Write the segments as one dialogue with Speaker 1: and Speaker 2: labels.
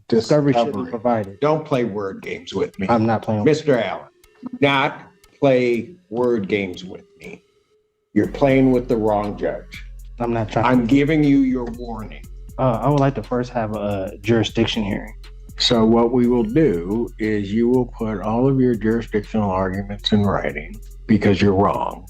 Speaker 1: Discovery should be provided.
Speaker 2: Don't play word games with me.
Speaker 1: I'm not playing.
Speaker 2: Mr. Allen, not play word games with me. You're playing with the wrong judge.
Speaker 1: I'm not trying.
Speaker 2: I'm giving you your warning.
Speaker 1: I would like to first have a jurisdiction hearing.
Speaker 2: So what we will do is you will put all of your jurisdictional arguments in writing because you're wrong.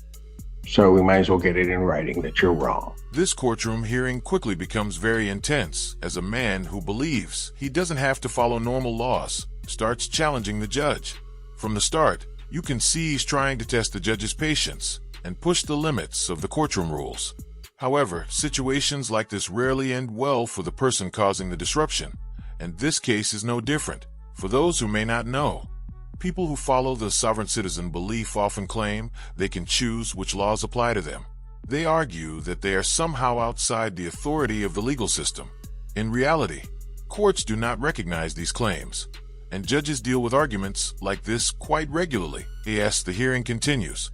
Speaker 2: So we might as well get it in writing that you're wrong.
Speaker 3: This courtroom hearing quickly becomes very intense as a man who believes he doesn't have to follow normal laws starts challenging the judge. From the start, you can see he's trying to test the judge's patience and push the limits of the courtroom rules. However, situations like this rarely end well for the person causing the disruption, and this case is no different. For those who may not know, people who follow the sovereign citizen belief often claim they can choose which laws apply to them. They argue that they are somehow outside the authority of the legal system. In reality, courts do not recognize these claims, and judges deal with arguments like this quite regularly. As the hearing continues,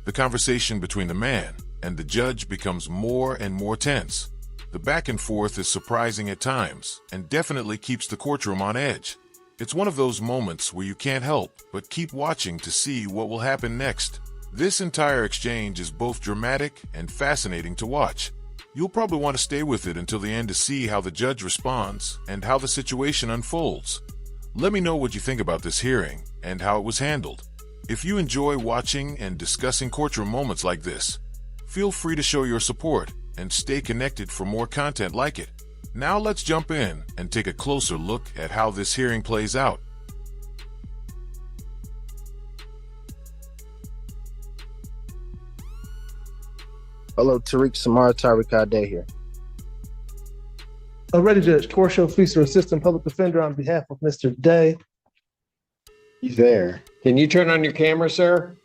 Speaker 3: the conversation between the man and the judge becomes more and more tense. The back and forth is surprising at times and definitely keeps the courtroom on edge. It's one of those moments where you can't help but keep watching to see what will happen next. This entire exchange is both dramatic and fascinating to watch. You'll probably want to stay with it until the end to see how the judge responds and how the situation unfolds. Let me know what you think about this hearing and how it was handled. If you enjoy watching and discussing courtroom moments like this, feel free to show your support and stay connected for more content like it. Now let's jump in and take a closer look at how this hearing plays out.
Speaker 4: Hello, Tariq Samar, Tariq Ade here.
Speaker 5: Already, Judge. Court Officer, Assistant Public Defender on behalf of Mr. Day.
Speaker 2: He's there. Can you turn on your camera, sir?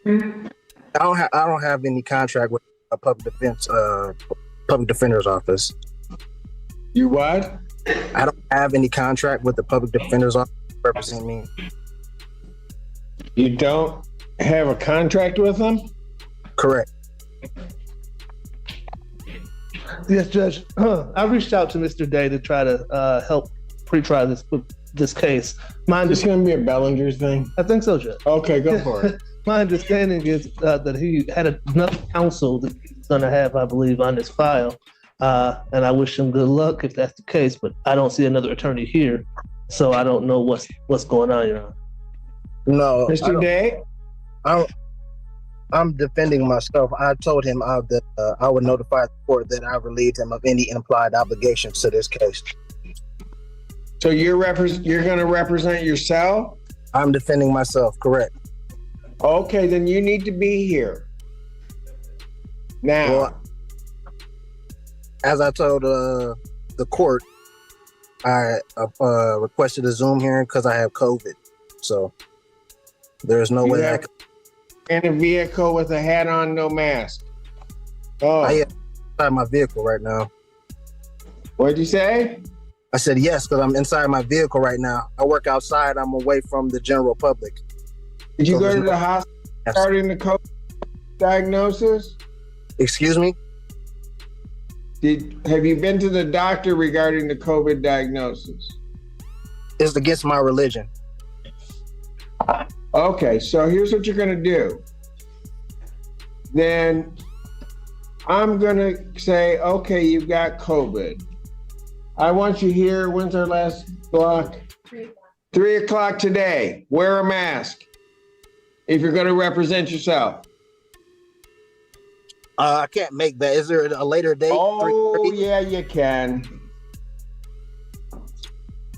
Speaker 4: I don't have any contract with a public defender's office.
Speaker 2: You what?
Speaker 4: I don't have any contract with the public defender's office to represent me.
Speaker 2: You don't have a contract with them?
Speaker 4: Correct.
Speaker 5: Yes, Judge. I reached out to Mr. Day to try to help pre-try this case.
Speaker 2: Is this going to be a Bellinger's thing?
Speaker 5: I think so, Judge.
Speaker 2: Okay, go for it.
Speaker 5: My understanding is that he had enough counsel that he's going to have, I believe, on his file. And I wish him good luck if that's the case, but I don't see another attorney here. So I don't know what's going on, Your Honor.
Speaker 4: No.
Speaker 2: Mr. Day?
Speaker 4: I'm defending myself. I told him that I would notify the court that I relieved him of any implied obligations to this case.
Speaker 2: So you're going to represent yourself?
Speaker 4: I'm defending myself, correct.
Speaker 2: Okay, then you need to be here. Now.
Speaker 4: Well, as I told the court, I requested a Zoom hearing because I have COVID. So there's no way I can.
Speaker 2: In a vehicle with a hat on, no mask. Oh.
Speaker 4: I am inside my vehicle right now.
Speaker 2: What'd you say?
Speaker 4: I said yes, because I'm inside my vehicle right now. I work outside. I'm away from the general public.
Speaker 2: Did you go to the hospital regarding the COVID diagnosis?
Speaker 4: Excuse me?
Speaker 2: Have you been to the doctor regarding the COVID diagnosis?
Speaker 4: It's against my religion.
Speaker 2: Okay, so here's what you're going to do. Then I'm going to say, okay, you've got COVID. I want you here. When's our last block? 3 o'clock today. Wear a mask if you're going to represent yourself.
Speaker 4: I can't make that. Is there a later date?
Speaker 2: Oh, yeah, you can.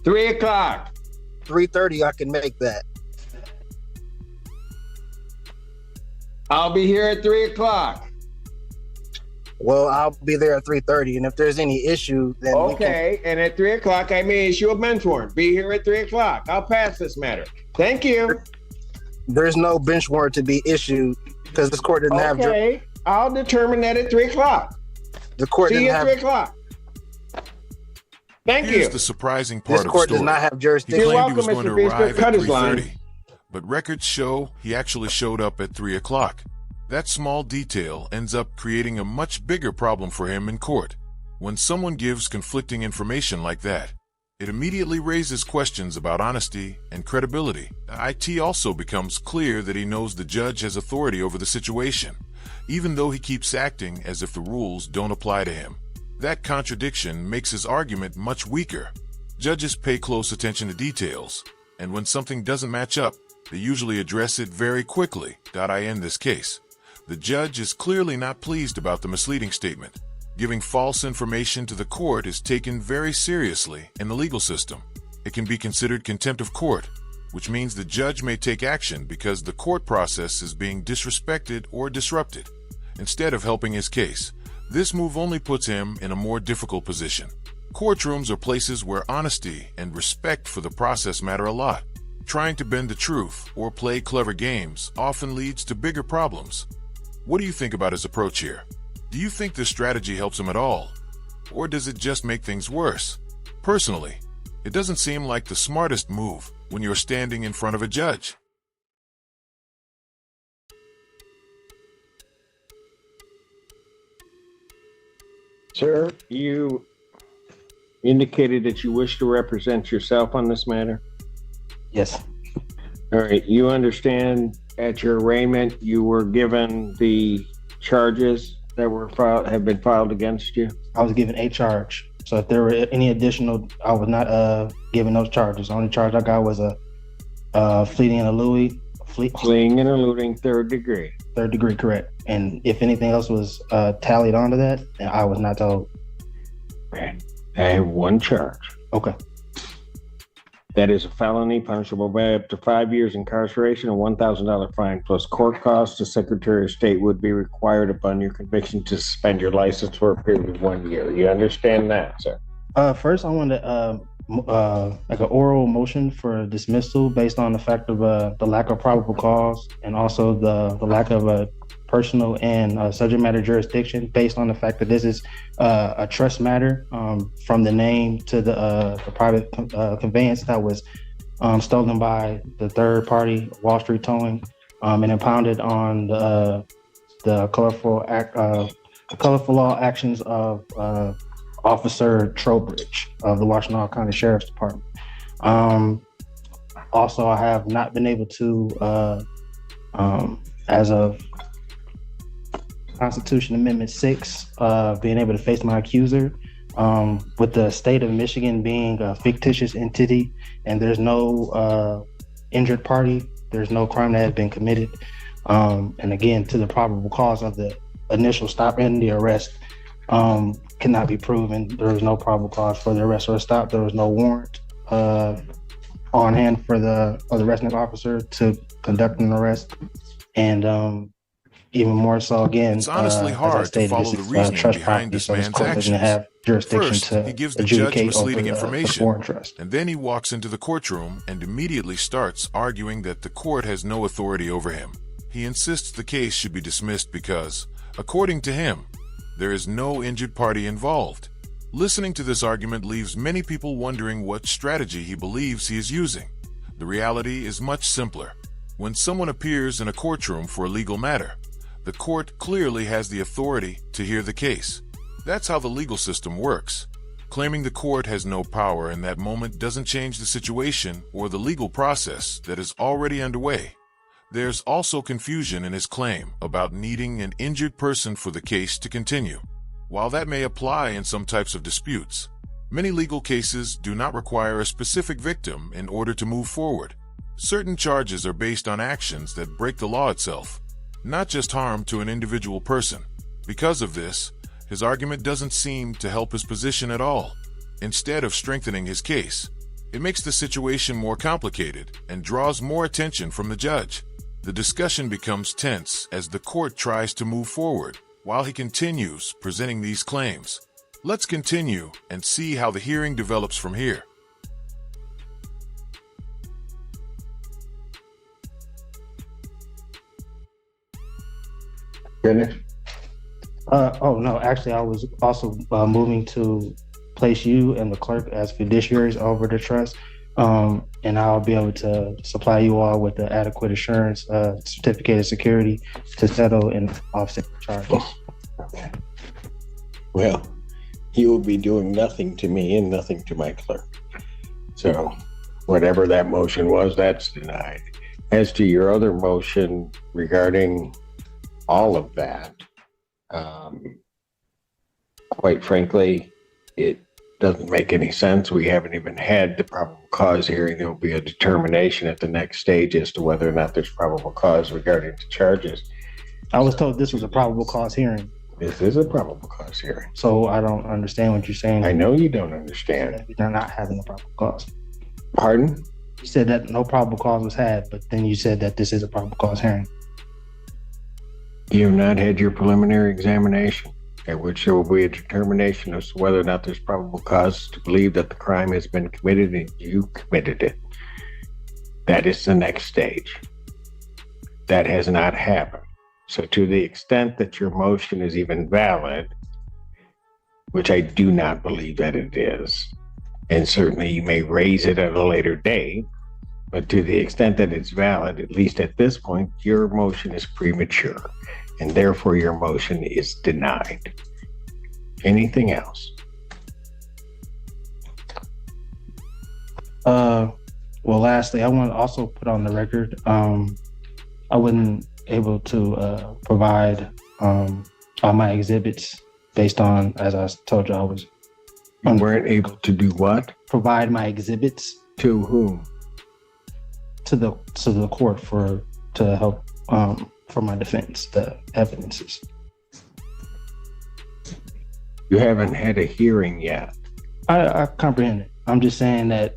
Speaker 2: 3 o'clock.
Speaker 4: 3:30, I can make that.
Speaker 2: I'll be here at 3 o'clock.
Speaker 4: Well, I'll be there at 3:30, and if there's any issue, then
Speaker 2: okay. And at 3 o'clock, I may issue a bench warrant. Be here at 3 o'clock. I'll pass this matter. Thank you.
Speaker 4: There's no bench warrant to be issued because this court didn't have.
Speaker 2: Okay, I'll determine that at 3 o'clock.
Speaker 4: The court
Speaker 2: See
Speaker 4: didn't
Speaker 2: you at
Speaker 4: have.
Speaker 2: 3 o'clock. Thank
Speaker 3: Here's
Speaker 2: you.
Speaker 3: the surprising part
Speaker 4: This
Speaker 3: of the
Speaker 4: court
Speaker 3: story.
Speaker 4: does not have
Speaker 3: He
Speaker 4: jurisdiction.
Speaker 2: You're
Speaker 3: claimed he was
Speaker 2: welcome,
Speaker 3: going to
Speaker 2: Mr. Beasley.
Speaker 3: arrive
Speaker 2: Cut
Speaker 3: at
Speaker 2: his line.
Speaker 3: 3:30, but records show he actually showed up at 3 o'clock. That small detail ends up creating a much bigger problem for him in court. When someone gives conflicting information like that, it immediately raises questions about honesty and credibility. It also becomes clear that he knows the judge has authority over the situation, even though he keeps acting as if the rules don't apply to him. That contradiction makes his argument much weaker. Judges pay close attention to details, and when something doesn't match up, they usually address it very quickly. In this case, the judge is clearly not pleased about the misleading statement. Giving false information to the court is taken very seriously in the legal system. It can be considered contempt of court, which means the judge may take action because the court process is being disrespected or disrupted. Instead of helping his case, this move only puts him in a more difficult position. Courtrooms are places where honesty and respect for the process matter a lot. Trying to bend the truth or play clever games often leads to bigger problems. What do you think about his approach here? Do you think this strategy helps him at all? Or does it just make things worse? Personally, it doesn't seem like the smartest move when you're standing in front of a judge.
Speaker 2: Sir, you indicated that you wish to represent yourself on this matter.
Speaker 1: Yes.
Speaker 2: All right. You understand at your arraignment you were given the charges that were have been filed against you?
Speaker 1: I was given a charge. So if there were any additional, I was not given those charges. The only charge I got was a fleeing and eluding.
Speaker 2: Fleeing and eluding third degree.
Speaker 1: Third degree, correct. And if anything else was tallied onto that, then I was not told.
Speaker 2: I have one charge.
Speaker 1: Okay.
Speaker 2: That is a felony punishable by up to 5 years incarceration and $1,000 fine plus court costs. The Secretary of State would be required upon your conviction to suspend your license for a period of 1 year. You understand that, sir?
Speaker 1: First, I wanted like an oral motion for dismissal based on the fact of the lack of probable cause and also the lack of personal and subject matter jurisdiction based on the fact that this is a trust matter from the name to the private conveyance that was stolen by the third party, Wall Street Towing, and impounded on the colorful law actions of Officer Trowbridge of the Washtenaw County Sheriff's Department. Also, I have not been able to, as of Constitution Amendment 6, being able to face my accuser, with the state of Michigan being a fictitious entity and there's no injured party, there's no crime that has been committed. And again, to the probable cause of the initial stop and the arrest cannot be proven. There was no probable cause for the arrest or stop. There was no warrant on hand for the arresting officer to conduct an arrest. And even more so, again,
Speaker 3: it's honestly hard to follow the reasoning behind this man's actions. First, he gives the judge misleading information, and then he walks into the courtroom and immediately starts arguing that the court has no authority over him. He insists the case should be dismissed because, according to him, there is no injured party involved. Listening to this argument leaves many people wondering what strategy he believes he is using. The reality is much simpler. When someone appears in a courtroom for a legal matter, the court clearly has the authority to hear the case. That's how the legal system works. Claiming the court has no power in that moment doesn't change the situation or the legal process that is already underway. There's also confusion in his claim about needing an injured person for the case to continue. While that may apply in some types of disputes, many legal cases do not require a specific victim in order to move forward. Certain charges are based on actions that break the law itself, not just harm to an individual person. Because of this, his argument doesn't seem to help his position at all. Instead of strengthening his case, it makes the situation more complicated and draws more attention from the judge. The discussion becomes tense as the court tries to move forward while he continues presenting these claims. Let's continue and see how the hearing develops from here.
Speaker 2: Finish.
Speaker 1: Oh no, actually I was also moving to place you and the clerk as fiduciaries over the trust. And I'll be able to supply you all with the adequate assurance certificate of security to settle and offset the charges.
Speaker 2: Okay. Well, you will be doing nothing to me and nothing to my clerk. So whatever that motion was, that's denied. As to your other motion regarding all of that, quite frankly, it doesn't make any sense. We haven't even had the probable cause hearing. There will be a determination at the next stage as to whether or not there's probable cause regarding the charges.
Speaker 1: I was told this was a probable cause hearing,
Speaker 2: This is a probable cause hearing.
Speaker 1: so I don't understand what you're saying.
Speaker 2: I know you don't understand.
Speaker 1: They're not having a probable cause.
Speaker 2: Pardon?
Speaker 1: You said that no probable cause was had, but then you said that this is a probable cause hearing.
Speaker 2: You have not had your preliminary examination, at which there will be a determination as to whether or not there's probable cause to believe that the crime has been committed and you committed it. That is the next stage. That has not happened. So to the extent that your motion is even valid, which I do not believe that it is, and certainly you may raise it at a later date, but to the extent that it's valid, at least at this point, your motion is premature, and therefore your motion is denied. Anything else?
Speaker 1: Well, lastly, I want to also put on the record, I wasn't able to provide all my exhibits based on, as I told you, I was
Speaker 2: You weren't able to do what?
Speaker 1: provide my exhibits
Speaker 2: To whom?
Speaker 1: to the court to help for my defense, the evidences.
Speaker 2: You haven't had a hearing yet.
Speaker 1: I comprehend it. I'm just saying that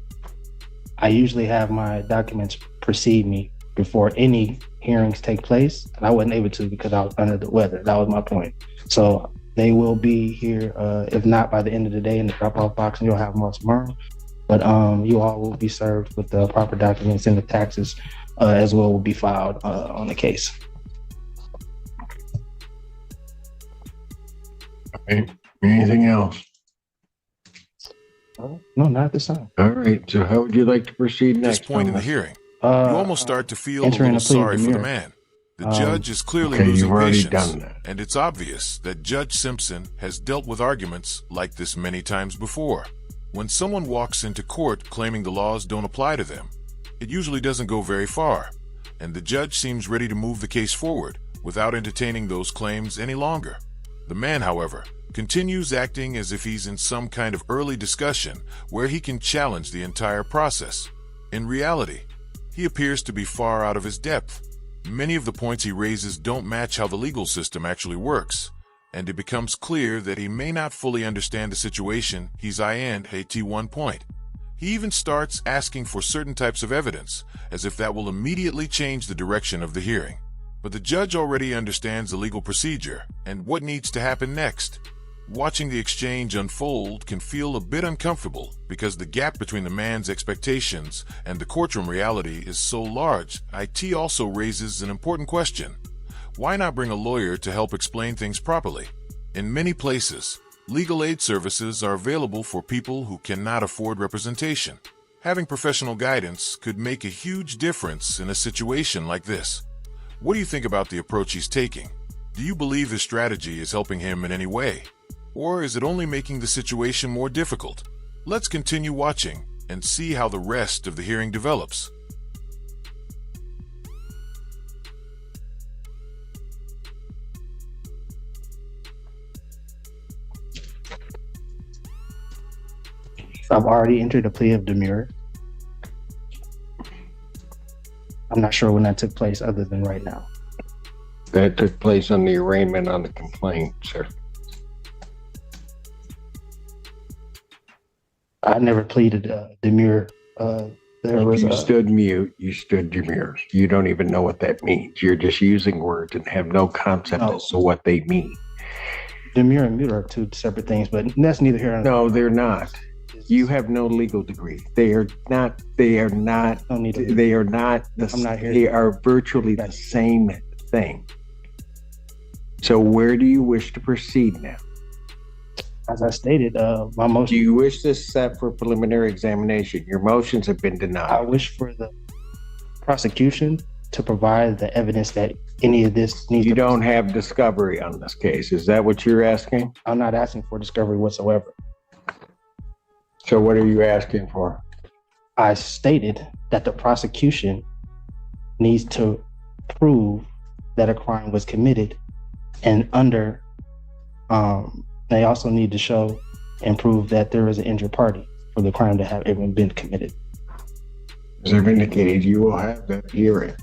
Speaker 1: I usually have my documents precede me before any hearings take place, and I wasn't able to because I was under the weather. That was my point. So they will be here, if not by the end of the day, in the drop-off box, and you'll have them tomorrow. But you all will be served with the proper documents, and the taxes as well will be filed on the case.
Speaker 2: Okay. Anything else?
Speaker 1: No, not at this time.
Speaker 2: All right. So how would you like to proceed
Speaker 3: At
Speaker 2: next?
Speaker 3: this point in the
Speaker 2: Thomas?
Speaker 3: hearing, you almost start to feel a
Speaker 1: entering
Speaker 3: little
Speaker 1: a plea
Speaker 3: sorry for the
Speaker 1: demurrer.
Speaker 3: man. The judge is clearly
Speaker 2: Okay, you've
Speaker 3: losing
Speaker 2: already
Speaker 3: patience,
Speaker 2: done that.
Speaker 3: and it's obvious that Judge Simpson has dealt with arguments like this many times before. When someone walks into court claiming the laws don't apply to them, it usually doesn't go very far, and the judge seems ready to move the case forward without entertaining those claims any longer. The man, however, continues acting as if he's in some kind of early discussion where he can challenge the entire process. In reality, he appears to be far out of his depth. Many of the points he raises don't match how the legal system actually works, and it becomes clear that he may not fully understand the situation he's in at one point. He even starts asking for certain types of evidence, as if that will immediately change the direction of the hearing. But the judge already understands the legal procedure and what needs to happen next. Watching the exchange unfold can feel a bit uncomfortable because the gap between the man's expectations and the courtroom reality is so large. IT also raises an important question. Why not bring a lawyer to help explain things properly? In many places, legal aid services are available for people who cannot afford representation. Having professional guidance could make a huge difference in a situation like this. What do you think about the approach he's taking? Do you believe his strategy is helping him in any way? Or is it only making the situation more difficult? Let's continue watching and see how the rest of the hearing develops.
Speaker 1: I've already entered a plea of demurrer. I'm not sure when that took place other than right now.
Speaker 2: That took place on the arraignment on the complaint, sir.
Speaker 1: I never pleaded demurrer. There was
Speaker 2: You stood mute, you stood demure. You don't even know what that means. You're just using words and have no concept
Speaker 1: No.
Speaker 2: as to what they mean.
Speaker 1: demurrer and mute are two separate things, but that's neither here nor there.
Speaker 2: No, they're not. You have no legal degree. They are not. They are not.
Speaker 1: Don't need to.
Speaker 2: They are not.
Speaker 1: I'm not here.
Speaker 2: They are virtually the same thing. So where do you wish to proceed now?
Speaker 1: As I stated, my
Speaker 2: Do
Speaker 1: motion.
Speaker 2: you wish this set for preliminary examination? Your motions have been
Speaker 1: I
Speaker 2: denied.
Speaker 1: wish for the prosecution to provide the evidence that any of this needs
Speaker 2: You
Speaker 1: to.
Speaker 2: don't have discovery on this case. Is that what you're asking?
Speaker 1: I'm not asking for discovery whatsoever.
Speaker 2: So what are you asking for?
Speaker 1: I stated that the prosecution needs to prove that a crime was committed, and they also need to show and prove that there is an injured party for the crime to have even been committed.
Speaker 2: As I've indicated, you will have that hearing.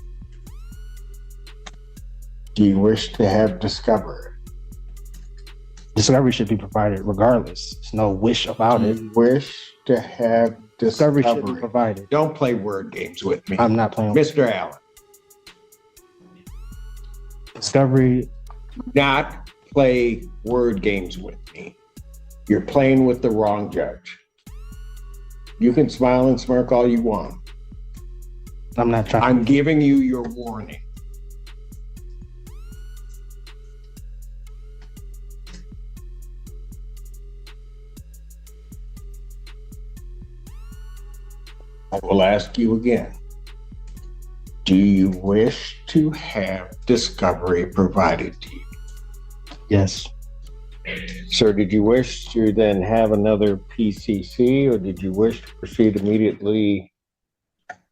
Speaker 2: Do you wish to have discovery?
Speaker 1: Discovery should be provided regardless. There's no wish about it.
Speaker 2: Do you wish to have
Speaker 1: Discovery
Speaker 2: discovery?
Speaker 1: should be provided.
Speaker 2: Don't play word games with me.
Speaker 1: I'm not playing.
Speaker 2: Mr. Allen,
Speaker 1: Discovery.
Speaker 2: not play word games with me. You're playing with the wrong judge. You can smile and smirk all you want.
Speaker 1: I'm not trying.
Speaker 2: I'm giving you your warning. I will ask you again. Do you wish to have discovery provided to you?
Speaker 1: Yes.
Speaker 2: Sir, did you wish to then have another PCC, or did you wish to proceed immediately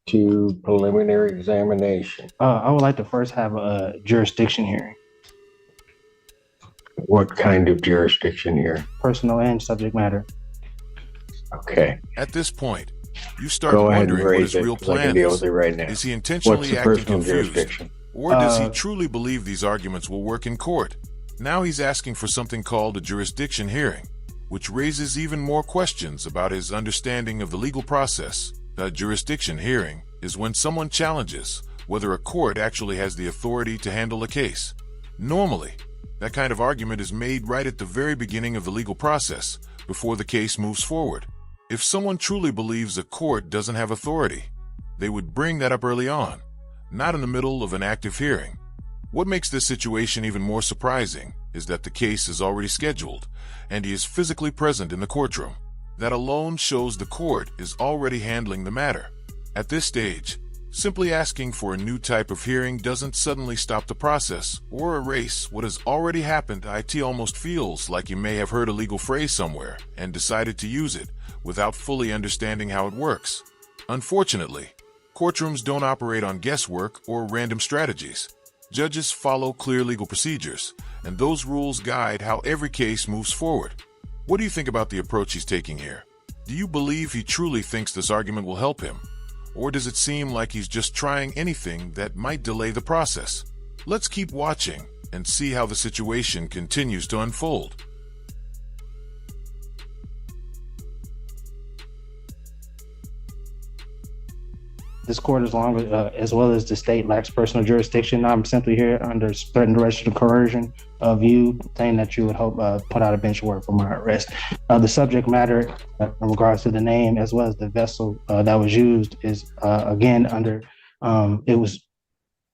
Speaker 2: to preliminary examination?
Speaker 1: I would like to first have a jurisdiction hearing,
Speaker 2: What kind of jurisdiction here?
Speaker 1: personal and subject matter.
Speaker 2: Okay,
Speaker 3: At this point, you start
Speaker 2: go ahead and
Speaker 3: wondering what
Speaker 2: raise
Speaker 3: his
Speaker 2: it,
Speaker 3: real
Speaker 2: 'cause I can
Speaker 3: plan
Speaker 2: deal
Speaker 3: is.
Speaker 2: with it right now.
Speaker 3: Is he
Speaker 2: What's
Speaker 3: intentionally
Speaker 2: the
Speaker 3: acting
Speaker 2: personal
Speaker 3: confused?
Speaker 2: jurisdiction?
Speaker 3: Or does he truly believe these arguments will work in court? Now he's asking for something called a jurisdiction hearing, which raises even more questions about his understanding of the legal process. A jurisdiction hearing is when someone challenges whether a court actually has the authority to handle a case. Normally, that kind of argument is made right at the very beginning of the legal process, before the case moves forward. If someone truly believes a court doesn't have authority, they would bring that up early on, not in the middle of an active hearing. What makes this situation even more surprising is that the case is already scheduled, and he is physically present in the courtroom. That alone shows the court is already handling the matter. At this stage, simply asking for a new type of hearing doesn't suddenly stop the process or erase what has already happened. It almost feels like you may have heard a legal phrase somewhere and decided to use it without fully understanding how it works. Unfortunately, courtrooms don't operate on guesswork or random strategies. Judges follow clear legal procedures, and those rules guide how every case moves forward. What do you think about the approach he's taking here? Do you believe he truly thinks this argument will help him? Or does it seem like he's just trying anything that might delay the process? Let's keep watching and see how the situation continues to unfold.
Speaker 1: This court, as well as the state, lacks personal jurisdiction. I'm simply here under threat and duress of coercion of you, saying that you would hope put out a bench warrant for my arrest. The subject matter, in regards to the name as well as the vessel that was used, is again under. It was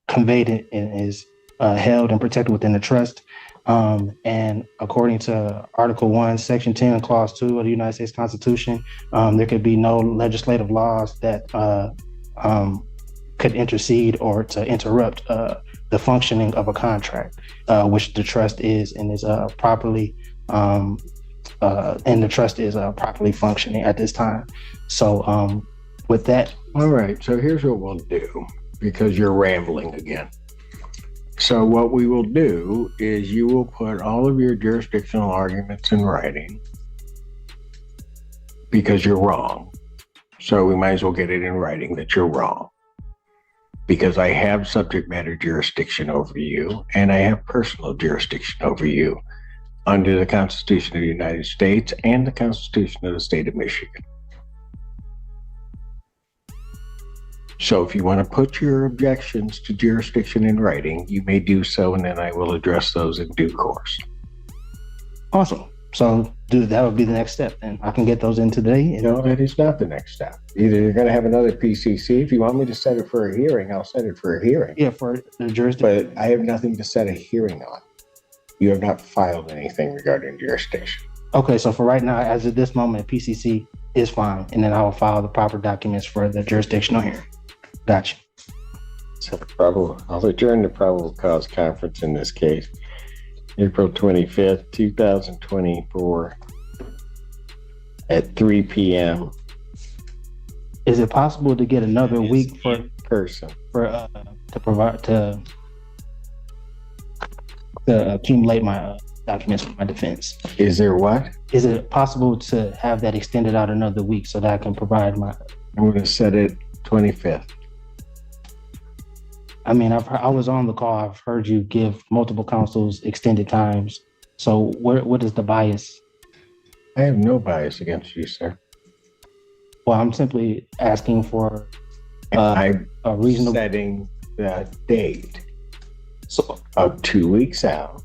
Speaker 1: conveyed and is held and protected within the trust. And according to Article 1, Section 10, Clause 2 of the United States Constitution, there could be no legislative laws that could intercede or to interrupt the functioning of a contract, which the trust is and is properly properly functioning at this time. So with that.
Speaker 2: All right, so here's what we'll do, because you're rambling again. So what we will do is you will put all of your jurisdictional arguments in writing, because you're wrong. So we might as well get it in writing that you're wrong, because I have subject matter jurisdiction over you and I have personal jurisdiction over you under the Constitution of the United States and the Constitution of the State of Michigan. So if you want to put your objections to jurisdiction in writing, you may do so, and then I will address those in due course.
Speaker 1: Awesome. So that would be the next step, and I can get those in today.
Speaker 2: No, that is not the next step. Either you're going to have another PCC. If you want me to set it for a hearing, I'll set it for a hearing.
Speaker 1: Yeah, for the jurisdiction.
Speaker 2: But I have nothing to set a hearing on. You have not filed anything regarding jurisdiction.
Speaker 1: Okay, so for right now, as of this moment, PCC is fine, and then I will file the proper documents for the jurisdictional hearing. Gotcha.
Speaker 2: I'll adjourn the probable cause conference in this case. April 25th, 2024 at 3 p.m.
Speaker 1: Is it possible to get another week for
Speaker 2: person
Speaker 1: to provide to accumulate my documents for my defense?
Speaker 2: Is there what?
Speaker 1: Is it possible to have that extended out another week so that I can provide my?
Speaker 2: I'm going to set it 25th.
Speaker 1: I mean, I was on the call. I've heard you give multiple counsels extended times. So what is the bias?
Speaker 2: I have no bias against you, sir.
Speaker 1: Well, I'm simply asking for
Speaker 2: I'm
Speaker 1: a reasonable
Speaker 2: setting the date
Speaker 1: So
Speaker 2: of 2 weeks out.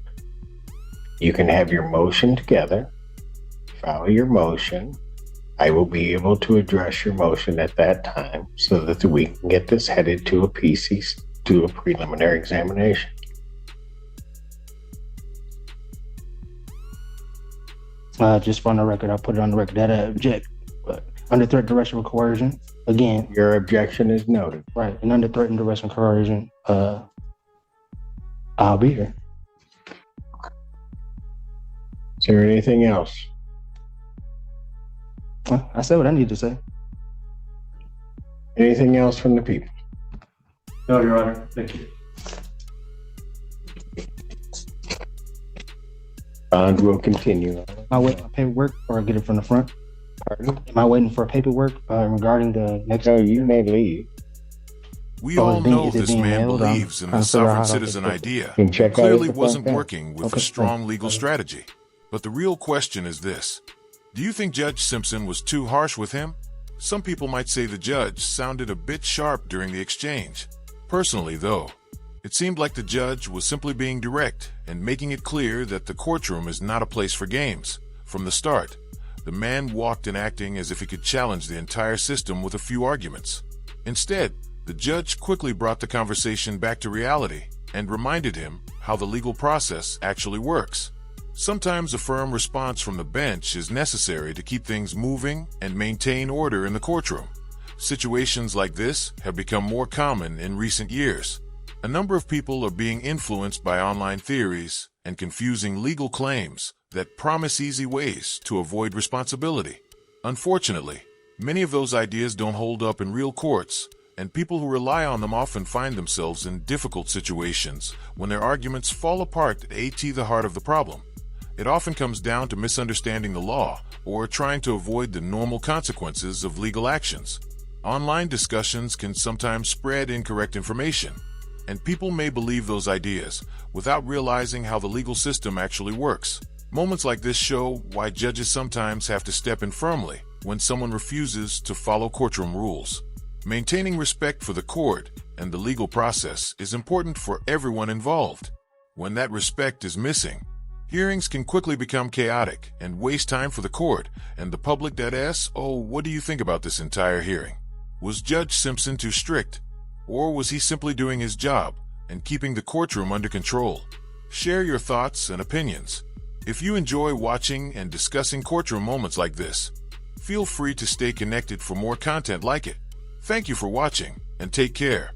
Speaker 2: You can have your motion together, file your motion. I will be able to address your motion at that time so that we can get this headed to a PC, to a preliminary examination.
Speaker 1: just for the record, I'll put it on the record that I object. But under threat, duress, or coercion, again,
Speaker 2: Your objection is noted.
Speaker 1: right, and under threat and duress and coercion, I'll be here.
Speaker 2: Is there anything else?
Speaker 1: Well, I said what I need to say.
Speaker 2: Anything else from the people?
Speaker 1: No, Your Honor. Thank you.
Speaker 2: Bond will continue.
Speaker 1: Am I waiting for paperwork or get it from the front?
Speaker 2: Pardon?
Speaker 1: Am I waiting for paperwork regarding the next?
Speaker 2: No, you may leave.
Speaker 3: We
Speaker 1: Oh,
Speaker 3: all know
Speaker 1: is it
Speaker 3: this
Speaker 1: being
Speaker 3: man
Speaker 1: mailed?
Speaker 3: believes in
Speaker 1: I'm
Speaker 3: the
Speaker 1: trying to figure out
Speaker 3: sovereign
Speaker 1: how to
Speaker 3: citizen
Speaker 1: get
Speaker 3: idea,
Speaker 2: You can
Speaker 3: but
Speaker 2: check out
Speaker 3: clearly
Speaker 2: at the
Speaker 3: wasn't
Speaker 2: front
Speaker 3: working with a
Speaker 1: Okay.
Speaker 3: strong legal strategy. But the real question is this: do you think Judge Simpson was too harsh with him? Some people might say the judge sounded a bit sharp during the exchange. Personally, though, it seemed like the judge was simply being direct and making it clear that the courtroom is not a place for games. From the start, the man walked in acting as if he could challenge the entire system with a few arguments. Instead, the judge quickly brought the conversation back to reality and reminded him how the legal process actually works. Sometimes a firm response from the bench is necessary to keep things moving and maintain order in the courtroom. Situations like this have become more common in recent years. A number of people are being influenced by online theories and confusing legal claims that promise easy ways to avoid responsibility. Unfortunately, many of those ideas don't hold up in real courts, and people who rely on them often find themselves in difficult situations when their arguments fall apart at the heart of the problem. It often comes down to misunderstanding the law or trying to avoid the normal consequences of legal actions. Online discussions can sometimes spread incorrect information, and people may believe those ideas without realizing how the legal system actually works. Moments like this show why judges sometimes have to step in firmly when someone refuses to follow courtroom rules. Maintaining respect for the court and the legal process is important for everyone involved. When that respect is missing, hearings can quickly become chaotic and waste time for the court and the public that asks, "Oh, what do you think about this entire hearing? Was Judge Simpson too strict? Or was he simply doing his job and keeping the courtroom under control?" Share your thoughts and opinions. If you enjoy watching and discussing courtroom moments like this, feel free to stay connected for more content like it. Thank you for watching, and take care.